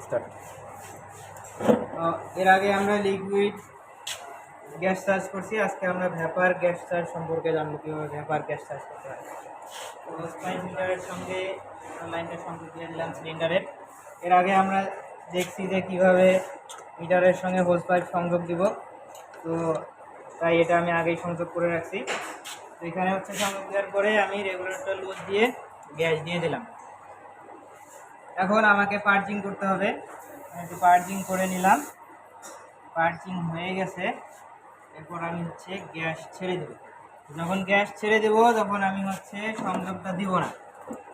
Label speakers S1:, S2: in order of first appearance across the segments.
S1: Start.
S2: এর আগে আমরা লিকুইড গ্যাস চার্জ করছি, আজকে আমরা ভ্যাপার গ্যাস চার্জ সম্পর্কে জানবো কীভাবে ভ্যাপার গ্যাস চার্জ করতে হয়। তো স্পাইস মিটারের সঙ্গে লাইনটা সংযোগ দিয়ে দিলাম সিলিন্ডারের। এর আগে আমরা দেখছি যে কীভাবে মিটারের সঙ্গে হোস পাইপ সংযোগ দিব, তো তাই এটা আমি আগেই সংযোগ করে রাখছি। তো এখানে হচ্ছে সংযোগ দেওয়ার পরে আমি রেগুলেটর লুজ দিয়ে গ্যাস দিয়ে দিলাম। এখন আমাকে পার্জিং করতে হবে, একটু পার্জিং করে নিলাম। পার্জিং হয়ে গেছে, এরপর আমি হচ্ছে গ্যাস ছেড়ে দেব। যখন গ্যাস ছেড়ে দেব তখন আমি হচ্ছে সংযোগটা দিব না।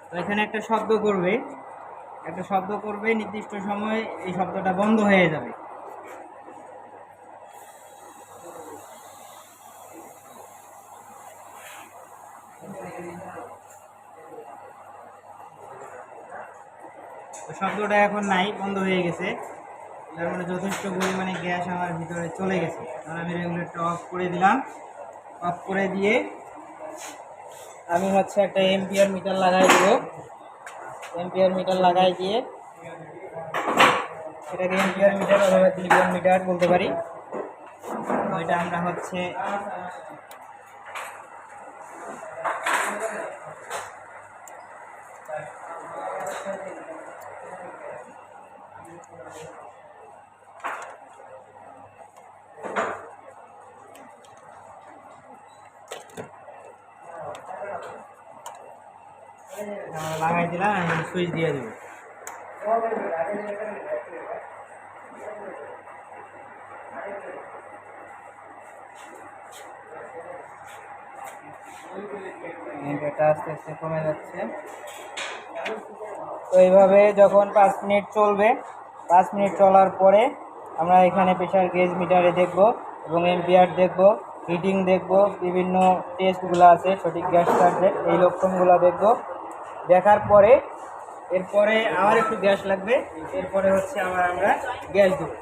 S2: তো এখানে একটা শব্দ করবে, নির্দিষ্ট সময় এই শব্দটা বন্ধ হয়ে যাবে। তো শব্দটা এখন নাই, বন্ধ হয়ে গেছে। তার মানে যথেষ্ট পরিমাণে গ্যাস আমার ভিতরে চলে গেছে। তখন আমি রেগুলেটরটা অফ করে দিলাম। অফ করে দিয়ে আমি হচ্ছে একটা এম্পিয়ার মিটার লাগাই দেবো। এম্পিয়ার মিটার লাগাই দিয়ে এটাকে এম্পিয়ার মিটার অথবা কিলোমিটার মিটার বলতে পারি। ওইটা আমরা হচ্ছে লাগাই দিলাম, আমি সুইচ দিয়ে দেবো। এটা আস্তে আস্তে কমে যাচ্ছে। তো এইভাবে যখন 5 মিনিট চলবে, 5 মিনিট চলার পরে আমরা এখানে প্রেশার গেজ মিটারে দেখব এবং এম্পিয়ার দেখব, হিটিং দেখব, বিভিন্ন টেস্টগুলো আছে সঠিক গ্যাস চার্জের, এই লক্ষণগুলো দেখব। দেখার পরে এরপরে আবার একটু গ্যাস লাগবে, এরপরে হচ্ছে আমরা গ্যাস দেবো।